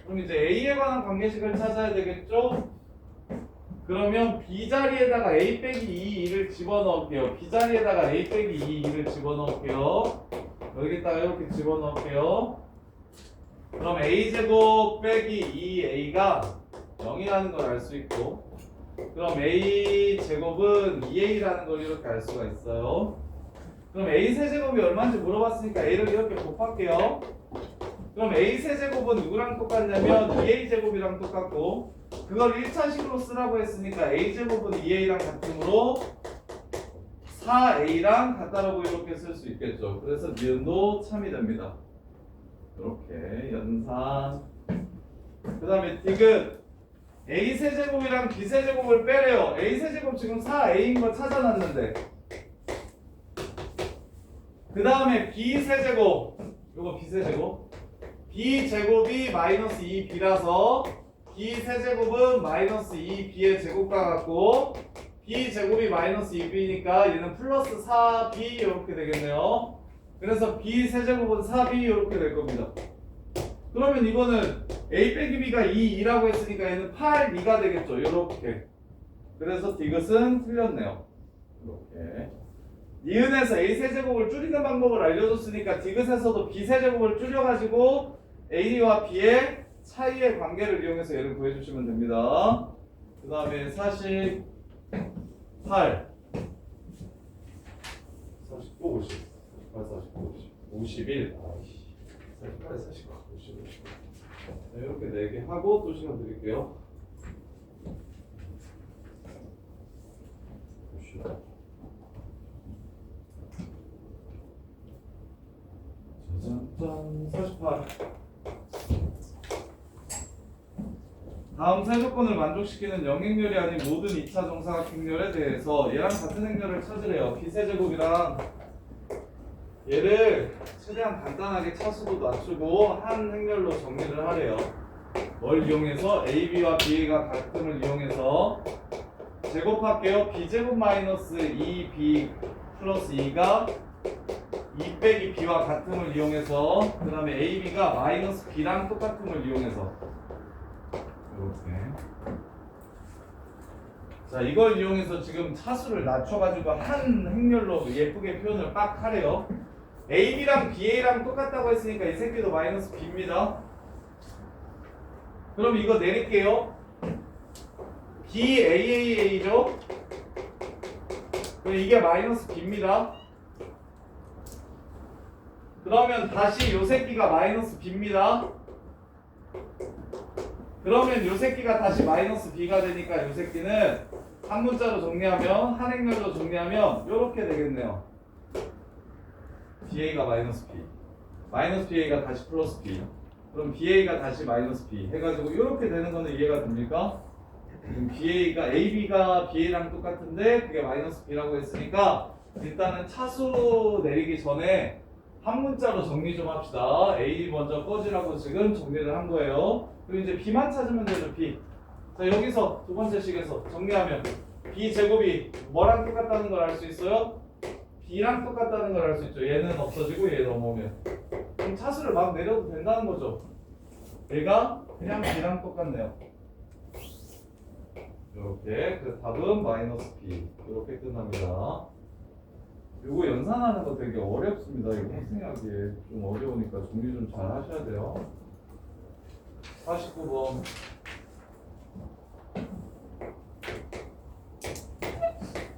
그럼 이제 A에 관한 관계식을 찾아야 되겠죠? 그러면 B 자리에다가 A 빼기 2를 집어넣을게요. B 자리에다가 A 빼기 2를 집어넣을게요. 여기다가 이렇게 집어넣을게요. 그럼 A제곱 빼기 2A가 0이라는 걸 알 수 있고, 그럼 A제곱은 2A라는 걸 이렇게 알 수가 있어요. 그럼 A 세제곱이 얼마인지 물어봤으니까 A를 이렇게 곱할게요. 그럼 A 세제곱은 누구랑 똑같냐면 2A 제곱이랑 똑같고 그걸 1차식으로 쓰라고 했으니까 A 제곱은 2A랑 같으므로 4A랑 같다라고 이렇게 쓸 수 있겠죠. 그래서 니은도 참이 됩니다. 이렇게 연산. 그 다음에 디귿 A 세제곱이랑 B 세제곱을 빼래요. A 세제곱 지금 4A인 거 찾아놨는데 그 다음에 B 세제곱 요거 B 세제곱 B 제곱이 마이너스 2B라서 B 세제곱은 마이너스 2B의 제곱과 같고 B 제곱이 마이너스 2B니까 얘는 플러스 4B 이렇게 되겠네요. 그래서 B 세제곱은 4B 이렇게 될 겁니다. 그러면 이거는 A 빼기 B가 2라고 했으니까 얘는 8, 2가 되겠죠. 이렇게. 그래서 디귿은 틀렸네요. 이렇게. 니은에서 A 세제곱을 줄이는 방법을 알려줬으니까 디귿에서도 B 세제곱을 줄여가지고 A와 B의 차이의 관계를 이용해서 얘를 구해주시면 됩니다. 그 다음에 48 49, 50 48, 49, 50 51 48, 49, 50 네, 이렇게 4개 하고 또 시간 드릴게요. 짜잔 48 다음 세 조건을 만족시키는 영행렬이 아닌 모든 2차 정사각행렬에 대해서 얘랑 같은 행렬을 찾으래요. B세제곱이랑 얘를 최대한 간단하게 차수도 낮추고 한 행렬로 정리를 하래요. 뭘 이용해서? AB와 BA가 같음을 이용해서 제곱할게요. B제곱 마이너스 2B 플러스 2가 2 빼기 B와 같음을 이용해서 그 다음에 AB가 마이너스 B랑 똑같음을 이용해서 이렇게 자 이걸 이용해서 지금 차수를 낮춰가지고 한 행렬로 예쁘게 표현을 빡 하래요. AB랑 BA랑 똑같다고 했으니까 이 새끼도 마이너스 B입니다. 그럼 이거 내릴게요. BAAA죠? 그럼 이게 마이너스 B입니다. 그러면 다시 요 새끼가 마이너스 B입니다. 그러면 요 새끼가 다시 마이너스 B가 되니까 요 새끼는 한 문자로 정리하면 한 행렬로 정리하면 요렇게 되겠네요. BA가 마이너스 B 마이너스 BA가 다시 플러스 B 그럼 BA가 다시 마이너스 B 해가지고 요렇게 되는 거는 이해가 됩니까? BA가 AB가 BA랑 똑같은데 그게 마이너스 B라고 했으니까 일단은 차수 내리기 전에 한 문자로 정리 좀 합시다. A 먼저 꺼지라고 지금 정리를 한 거예요. 그리고 이제 B만 찾으면 되죠. B. 자 여기서 두 번째 식에서 정리하면 B 제곱이 뭐랑 똑같다는 걸 알 수 있어요? B랑 똑같다는 걸 알 수 있죠. 얘는 없어지고 얘 넘어오면 그럼 차수를 막 내려도 된다는 거죠. 얘가 그냥 B랑 똑같네요. 이렇게 그래서 답은 마이너스 B 이렇게 끝납니다. 요거 연산하는 거 되게 어렵습니다. 이거 학생하기에 좀 어려우니까 정리 좀 잘 하셔야 돼요. 49번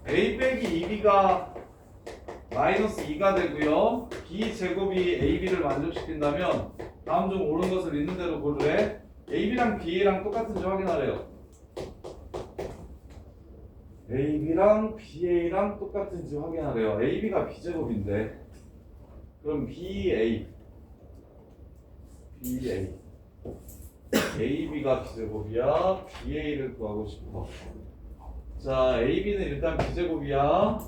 A 빼기 2B가 마이너스 2가 되고요. B 제곱이 AB를 만족시킨다면 다음 중 옳은 것을 있는 대로 고르래. AB랑 BA랑 똑같은지 확인하래요. AB랑 BA랑 똑같은지 확인하래요. AB가 B제곱인데 그럼 BA AB가 B제곱이야. BA를 구하고 싶어. 자 AB는 일단 B제곱이야.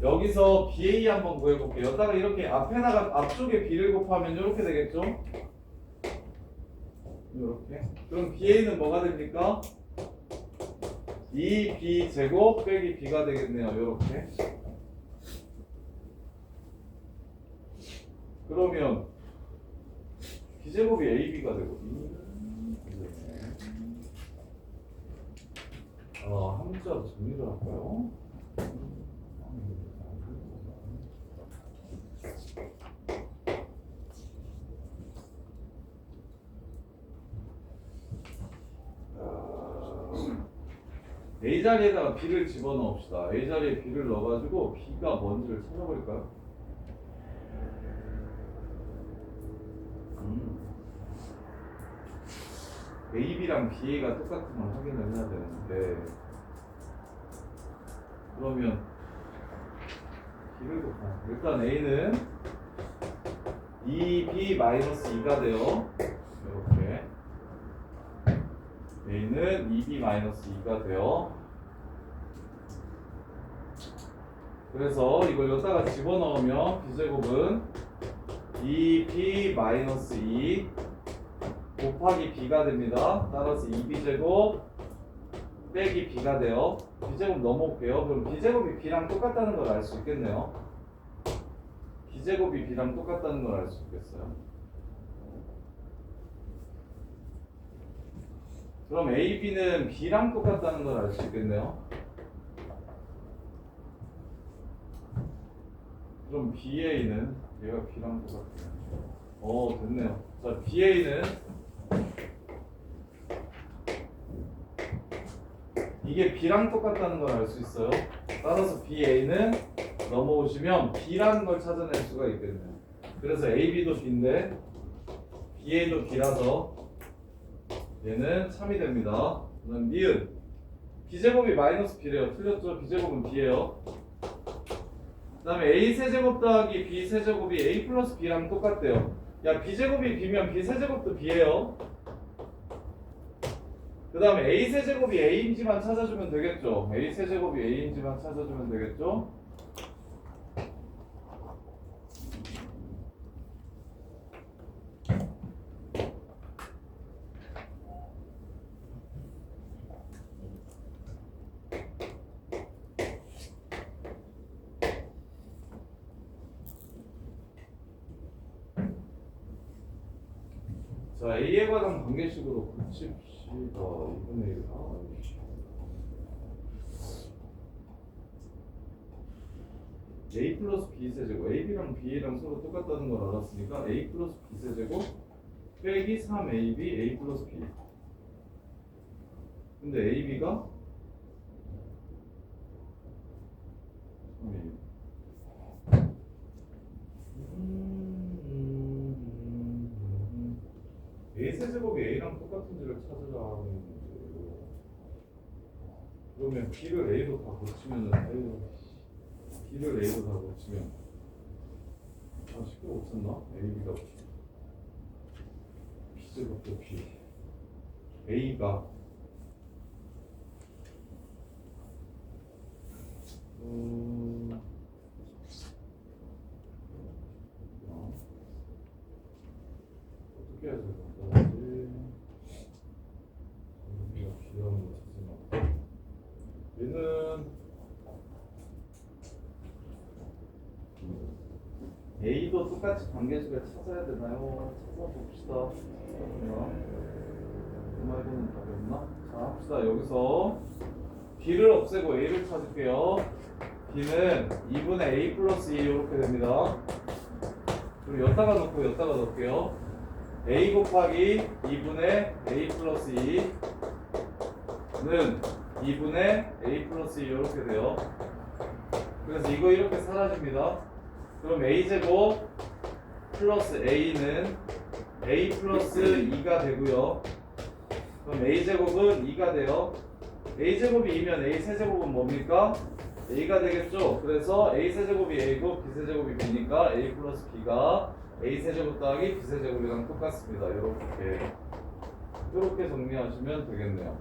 여기서 BA 한번 구해볼게요. 여기다가 이렇게 앞에다가 앞쪽에 B를 곱하면 이렇게 되겠죠? 이렇게. 그럼 BA는 뭐가 됩니까? 2B 제곱 빼기 B가 되겠네요. 이렇게. 그러면 B제곱이 AB가 되고 한 문자로 정리를 할까요? A 자리에다가 B를 집어넣읍시다. A 자리에 B를 넣어가지고 B가 뭔지를 찾아볼까요? AB랑 BA가 똑같은 걸 확인을 해야 되는데 그러면 B를 곱하 일단 A는 2B-2가 돼요. 이렇게 A는 2B-2가 돼요. 그래서 이걸 여기다가 집어넣으면 B제곱은 2B-2 곱하기 B가 됩니다. 따라서 2B제곱 빼기 B가 돼요. B제곱 넘어올게요. 그럼 B제곱이 B랑 똑같다는 걸 알 수 있겠네요. B제곱이 B랑 똑같다는 걸 알 수 있겠어요. 그럼 AB는 B랑 똑같다는 걸 알 수 있겠네요. 그럼 BA는 얘가 B랑 똑같아요. 됐네요. 자, BA는 이게 B랑 똑같다는 걸 알 수 있어요. 따라서 BA는 넘어오시면 B라는 걸 찾아낼 수가 있겠네요. 그래서 AB도 B인데 BA도 B라서 얘는 참이 됩니다. 그다음 니은 B제곱이 마이너스 B래요. 틀렸죠? B제곱은 B예요. 그 다음에 A 세제곱 더하기 B 세제곱이 A 플러스 B랑 똑같대요. 야, B제곱이 B면 B 세제곱도 B예요. 그 다음에 A 세제곱이 A인지만 찾아주면 되겠죠. A 세제곱이 A인지만 찾아주면 되겠죠. 자, A에 관한 관계식으로 고칩시다. 2분의 1. A 플러스 B 세제곱. AB랑 B랑 서로 똑같다는 걸 알았으니까 A 플러스 B 세제곱 빼기 3AB A 플러스 B. 근데 AB가 3AB. A 세제곱이 A랑 똑같은지를 찾으라는 문제예요. 그러면 B를 A로 다 고치면은 B를 A로 다 고치면 쉽게 고쳤나? AB가 B제곱도 B A가 어떻게 해야 될까? 우리가 귀여운 거 찾지마. 얘는 A도 똑같이 관계식을 찾아야 되나요? 찾아봅시다. 말고는 답이 없나? 자, 합시다. 여기서 B를 없애고 A를 찾을게요. B는 2분의 A 플러스 2 이렇게 됩니다. 그리고 여기다가 넣고 여기다가 넣을게요. A 곱하기 2분의 A 플러스 2는 2분의 A 플러스 2 이렇게 돼요. 그래서 이거 이렇게 사라집니다. 그럼 A제곱 플러스 A는 A 플러스 2가 되고요. 그럼 A제곱은 2가 돼요. A제곱이 2면 A 세제곱은 뭡니까? A가 되겠죠. 그래서 A 세제곱이 A고 B 세제곱이 B니까 A 플러스 B가 A 세제곱 더하기 B 세제곱이랑 똑같습니다. 이렇게 정리하시면 되겠네요.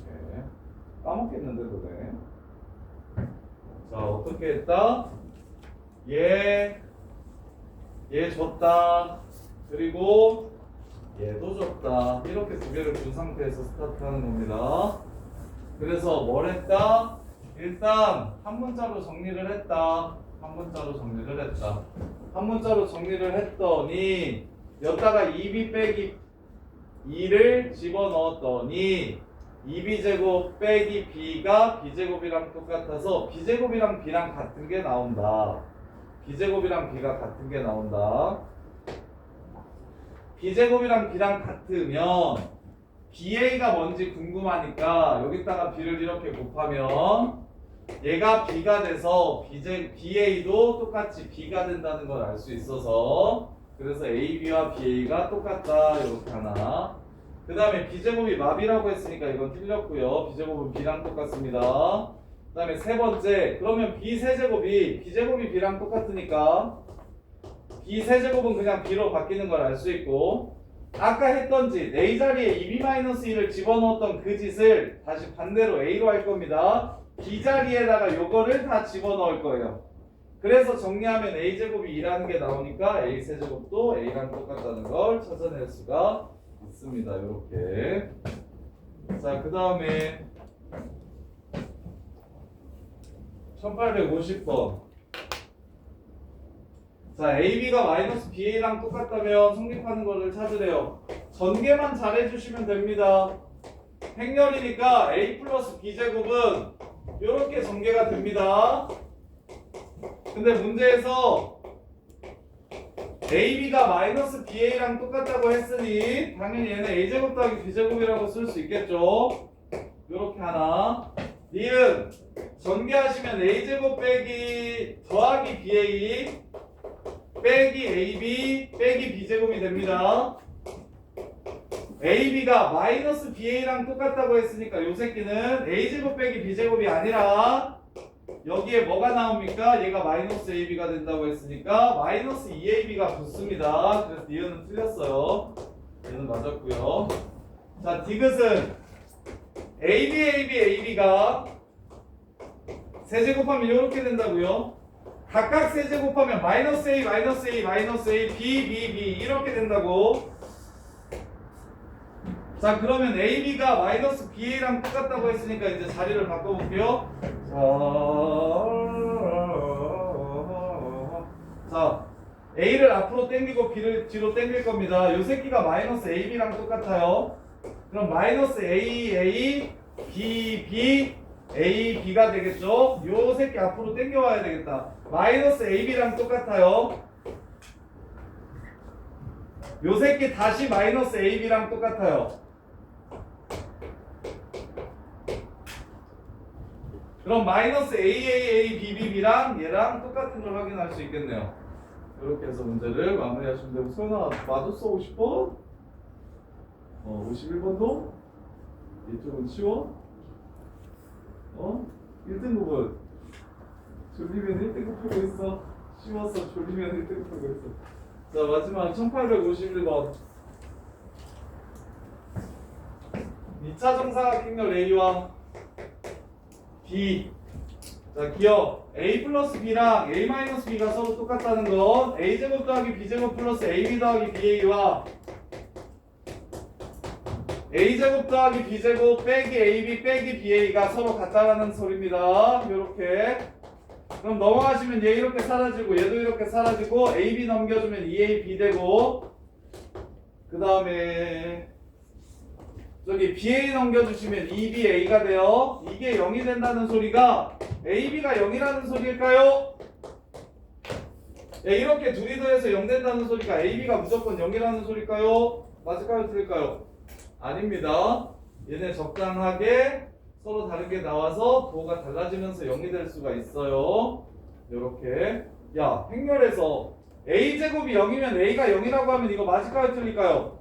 네. 까먹겠는데 너네. 자, 어떻게 했다? 얘 줬다. 그리고 얘도 줬다. 이렇게 두 개를 준 상태에서 스타트하는 겁니다. 그래서 뭘 했다? 일단 한 문자로 정리를 했다. 한 문자로 정리를 했더니 여기다가 2b 빼기 2를 집어넣었더니 2b제곱 빼기 b가 b제곱이랑 똑같아서 b제곱이랑 b랑 같은 게 나온다. b제곱이랑 b가 같은 게 나온다. b제곱이랑 b랑 같으면 BA가 뭔지 궁금하니까 여기다가 B를 이렇게 곱하면 얘가 B가 돼서 BA도 똑같이 B가 된다는 걸 알 수 있어서 그래서 AB와 BA가 똑같다 이렇게 하나. 그 다음에 B제곱이 마비라고 했으니까 이건 틀렸고요. B제곱은 B랑 똑같습니다. 그 다음에 세 번째, 그러면 B 세제곱이 B제곱이 B랑 똑같으니까 B 세제곱은 그냥 B로 바뀌는 걸 알 수 있고, 아까 했던 짓 A 자리에 2B-1을 집어넣었던 그 짓을 다시 반대로 A로 할 겁니다. B 자리에다가 요거를 다 집어넣을 거예요. 그래서 정리하면 A제곱이 2라는 게 나오니까 A 세제곱도 A랑 똑같다는 걸 찾아낼 수가 있습니다. 이렇게. 자, 그 다음에 1850번. 자, AB가 마이너스 BA랑 똑같다면 성립하는 거를 찾으래요. 전개만 잘 해주시면 됩니다. 행렬이니까 A 플러스 B제곱은 이렇게 전개가 됩니다. 근데 문제에서 AB가 마이너스 BA랑 똑같다고 했으니 당연히 얘는 A제곱 더하기 B제곱이라고 쓸 수 있겠죠. 이렇게 하나. 니은 전개하시면 A제곱 빼기 더하기 BA 빼기 AB 빼기 B제곱이 됩니다. AB가 마이너스 BA랑 똑같다고 했으니까 요 새끼는 A제곱 빼기 B제곱이 아니라 여기에 뭐가 나옵니까? 얘가 마이너스 AB가 된다고 했으니까 마이너스 2AB가 붙습니다. 그래서 니은은 틀렸어요. 얘는 맞았고요. 자, 디귿은 AB가 세제곱하면 이렇게 된다고요. 각각 세제곱하면 마이너스 A, 마이너스 A, 마이너스 A, B, B, B 이렇게 된다고. 자, 그러면 AB가 마이너스 BA랑 똑같다고 했으니까 이제 자리를 바꿔볼게요. 자, A를 앞으로 당기고 B를 뒤로 당길 겁니다. 요 새끼가 마이너스 AB랑 똑같아요. 그럼 마이너스 AA, B, B, A, B가 되겠죠? 요 새끼 앞으로 당겨와야 되겠다. 마이너스 AB랑 똑같아요. 요 새끼 다시 마이너스 AB랑 똑같아요. 그럼 마이너스 AAA, BBB랑 얘랑 똑같은 걸 확인할 수 있겠네요. 이렇게 해서 문제를 마무리하시면 되고, 소연아 맞았어? 50번? 51번도? 이쪽은 치워? 1등급은 졸리면 1등급 하고 있어. 쉬워서 졸리면 1등급 하고 있어. 자, 마지막 1851번. 2차 정사각형렬 A와 B. 자, 기억 A 플러스 B랑 A 마이너스 B가 서로 똑같다는 건 A제곱 더하기 B제곱 플러스 AB 더하기 BA와 A제곱 더하기 B제곱 빼기 AB 빼기 BA가 서로 같다라는 소리입니다. 이렇게. 그럼 넘어가시면 얘 이렇게 사라지고 얘도 이렇게 사라지고 AB 넘겨주면 2AB 되고, 그 다음에 저기 BA 넘겨주시면 2BA가 돼요. 이게 0이 된다는 소리가 AB가 0이라는 소리일까요? 네, 이렇게 둘이 더해서 0 된다는 소리가 AB가 무조건 0이라는 소리일까요? 맞을까요? 틀릴까요? 아닙니다. 얘네 적당하게 서로 다른 게 나와서 부호가 달라지면서 0이 될 수가 있어요. 이렇게. 야, 행렬에서 A제곱이 0이면 A가 0이라고 하면 이거 맞을까요? 틀릴까요?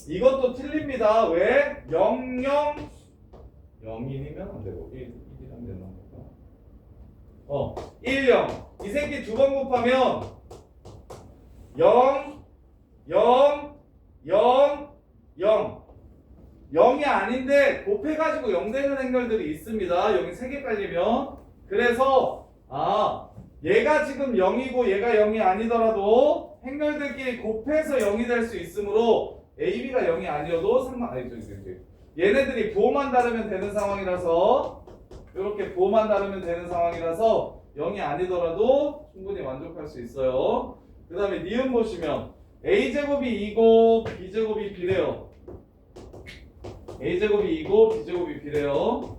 이것도 틀립니다. 왜? 0, 0, 0이면 안 되고 1이면 되는 건가? 1, 0. 이 새끼 두 번 곱하면 0, 0, 0, 0. 0이 아닌데 곱해가지고 0 되는 행렬들이 있습니다. 0이 3개 깔리면. 그래서 얘가 지금 0이고 얘가 0이 아니더라도 행렬들끼리 곱해서 0이 될 수 있으므로 AB가 0이 아니어도 얘네들이 부호만 다르면 되는 상황이라서, 이렇게 부호만 다르면 되는 상황이라서 0이 아니더라도 충분히 만족할 수 있어요. 그 다음에 니은 보시면 A제곱이 2고 B제곱이 B래요. A제곱이 2고 B제곱이 B래요.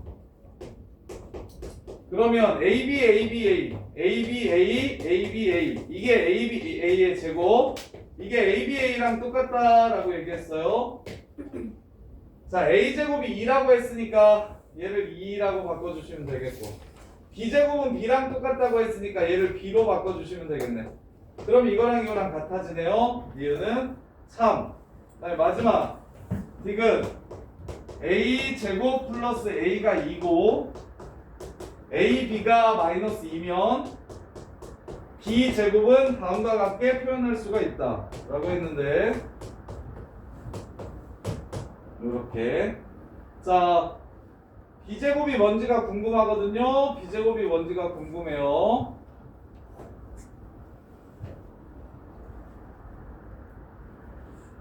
그러면 AB, ABA, ABA, ABA 이게 ABA의 제곱, 이게 ABA랑 똑같다라고 얘기했어요. 자, A제곱이 2라고 했으니까 얘를 2라고 바꿔주시면 되겠고, B제곱은 B랑 똑같다고 했으니까 얘를 B로 바꿔주시면 되겠네. 그럼 이거랑 이거랑 같아지네요. 이유는 3. 그다음에 마지막 디귿 A제곱 플러스 A가 2고 AB가 마이너스 2면 B제곱은 다음과 같게 표현할 수가 있다 라고 했는데, 이렇게. 자, B제곱이 뭔지가 궁금하거든요. B제곱이 뭔지가 궁금해요.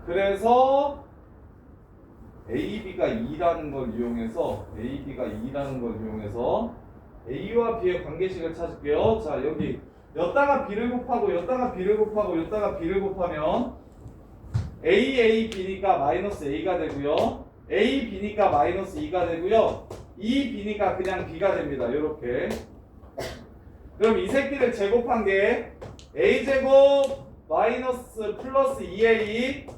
그래서 AB가 2라는 걸 이용해서 A와 B의 관계식을 찾을게요. 자, 여기 여기다가 B를 곱하고 여기다가 B를 곱하고 여기다가 B를 곱하면 B니까 마이너스 A가 되고요. B니까 마이너스 2가 되고요. B니까 그냥 B가 됩니다. 이렇게. 그럼 이 새끼를 제곱한 게 A제곱 마이너스 플러스 2A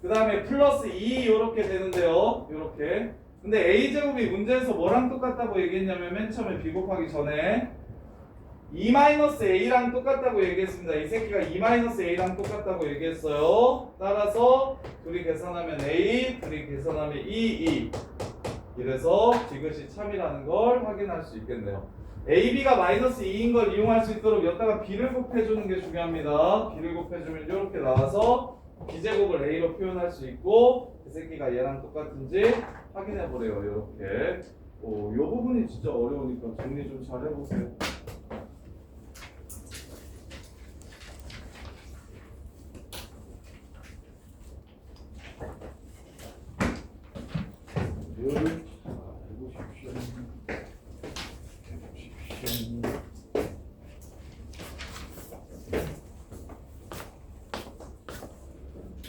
그 다음에 플러스 2 이렇게 되는데요. 이렇게. 근데 A제곱이 문제에서 뭐랑 똑같다고 얘기했냐면 맨 처음에 B 곱하기 전에 2-A랑 똑같다고 얘기했습니다. 이 새끼가 2-A랑 똑같다고 얘기했어요. 따라서 둘이 계산하면 A, 둘이 계산하면 2. 이래서 디귿이 참이라는 걸 확인할 수 있겠네요. AB가 마이너스 2인 걸 이용할 수 있도록 여기다가 B를 곱해주는 게 중요합니다. B를 곱해주면 이렇게 나와서 B제곱을 A로 표현할 수 있고, 그 새끼가 얘랑 똑같은지 확인해보래요. 이렇게. 이 부분이 진짜 어려우니까 정리 좀 잘 해보세요.
잘 해보십시오.